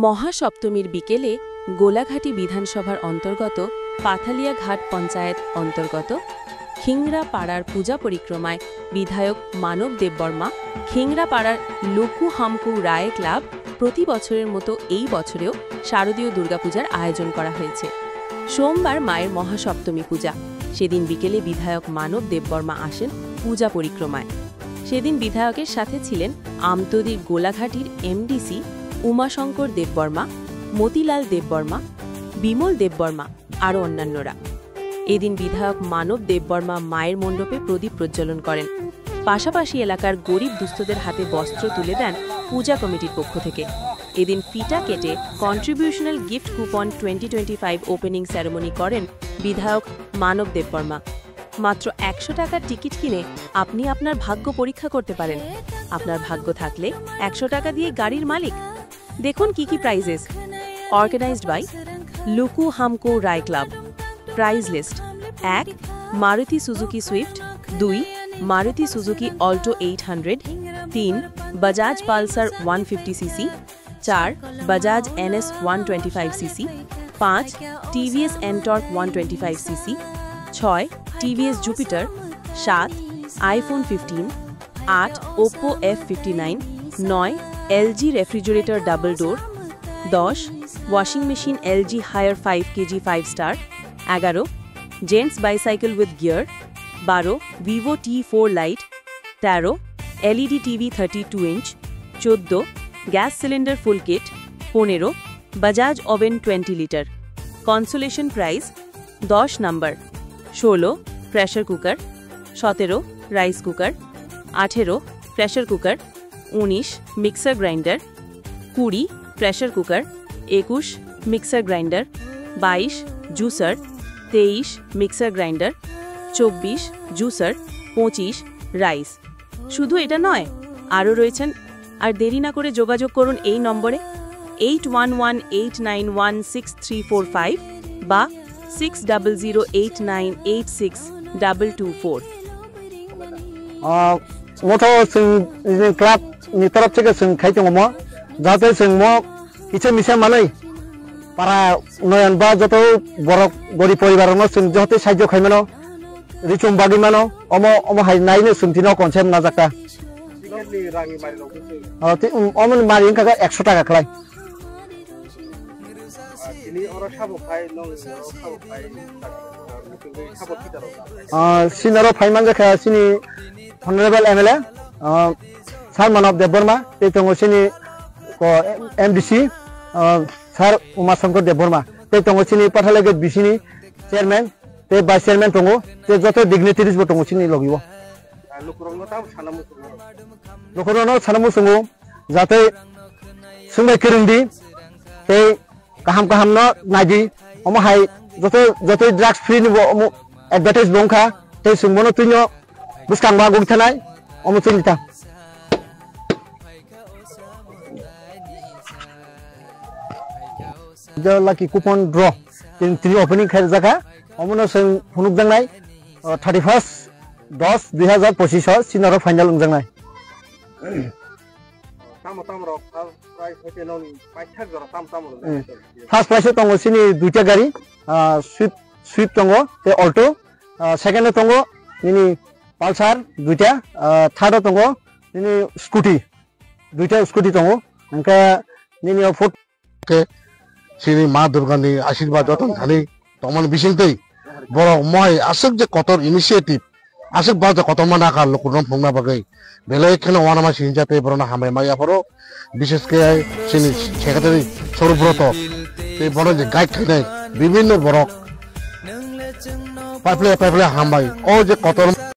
মহাসপ্তমীর বিকেলে গোলাঘাটি বিধানসভার অন্তর্গত পাথালিয়া ঘাট পঞ্চায়েত অন্তর্গত খিংরা পাড়ার পূজা পরিক্রমায় বিধায়ক মানব দেববর্মা খিংরা পাড়ার লুকু হামকু রায় ক্লাব প্রতি বছরের মতো এই বছরেও শারদীয় দুর্গাপূজার আয়োজন করা হয়েছে। সোমবার মায়ের মহাসপ্তমী পূজা, সেদিন বিকেলে বিধায়ক মানব দেববর্মা আসেন পূজা পরিক্রমায়। সেদিন বিধায়কের সাথে ছিলেন আমতদির গোলাঘাটির এমডিসি উমাশঙ্কর দেববর্মা, মতিলাল দেববর্মা, বিমল দেববর্মা আরও অন্যান্যরা। এদিন বিধায়ক মানব দেববর্মা মায়ের মণ্ডপে প্রদীপ প্রজ্বলন করেন। পাশাপাশি এলাকার গরিব দুস্থদের হাতে বস্ত্র তুলে দেন পূজা কমিটির পক্ষ থেকে। এদিন ফিতা কেটে কন্ট্রিবিউশনাল গিফট কুপন 2025 ওপেনিং সেরেমনি করেন বিধায়ক মানব দেববর্মা। মাত্র 100 টাকার টিকিট কিনে আপনি আপনার ভাগ্য পরীক্ষা করতে পারেন। আপনার ভাগ্য থাকলে 100 টাকা দিয়ে গাড়ির মালিক। দেখুন কি কি প্রাইজেস। অর্গানাইজড বাই লুকু হামকো Roy club. Prize list: 1 Maruti Suzuki Swift, 2 Maruti Suzuki Alto 800, 3 Bajaj Pulsar 150cc, 4 Bajaj NS 125cc, 5 TVS Ntorq 125cc, 6 TVS Jupiter, 7 iPhone 15, 8 Oppo F59, 9 LG refrigerator double door, 10 washing machine LG Haier 5 kg 5 star, 11 gents bicycle with gear, 12 Vivo T4 lite, 13 LED TV 32 inch, 14 gas cylinder full kit, 15 Bajaj oven 20 litre. Consolation prize: 10 number 16 pressure cooker, 17 rice cooker, 18 pressure cooker, 19 mixer grinder, 20 pressure cooker, 21 mixer grinder, 22 juicer, 23 mixer grinder, 24 juicer, 25 rice. শুধু এটা নয়, আরও রয়েছেন। আর দেরি না করে যোগাযোগ করুন এই নম্বরে 8118916345 বা 6008986224। মতো ক্লাব ni तरफ থেকে খাইতে মো যাতে মো কিছু মিশে মানে পারা উন্নয়ন বা যত বড় গরিব পরিবার যত সাহায্য খাইমানো রিচুম বাগি মানো অম হাই নাইনে সুমতিনো কনসেপ্ট না জাকা অমন মারি কাকা 100 টাকা খাই সিনারো ফাইমান জাকা সিনি অনারেবল এমএলএ স্যার মানব দেববর্মা তে তঙ্গ সিনি এমডিসি স্যার উমাশঙ্কর দেববর্মা তে তঙ্গ সিনি পাঠালে বিসিনি চেয়ারম্যান তে ভাইস চেয়ারম্যান তঙ্গ তে যত ডিগনিটারিজ তঙ্গ সিনি লগিব লুকুরনো সানামু সঙ্গু যাতে সুঙ্গাই কিরুন্দি তে কাহাম কাহাম ন নাইদি অম হাই যত যত ড্রাগস ফ্রি নিব অম এডভার্টাইজ বংখা তে সুমনো তুইনো বুসকাংবা গংথানাই অম তুইনিতা the lucky coupon draw in 3 opening khai jaka omono sing hunuk jangnai 31st 10/2025 sinaro final jangnai first prize tongo sini duita gari swift tongo te alto, second tongo nini pulsar duita, third tongo nini scooty duita scooty tongo angka nini foot ke sini ma durgani আশীর্বাদ যতন খালি তমন বিশিংতেই বড় মই আসক যে কতর initiative আসক বাজে কত মানা কার লোকরম ফংনা বাগৈ বেলে এখানে ওয়ানামা সিনজাতে বড়না হামে মাইয়া পড়ো বিশেষ করে সিনি সেক্রেটারি সৌরব্রত এই বড় যে গাইড খাই বিভিন্ন বড় পাইপলে হামবাই ও যে কতর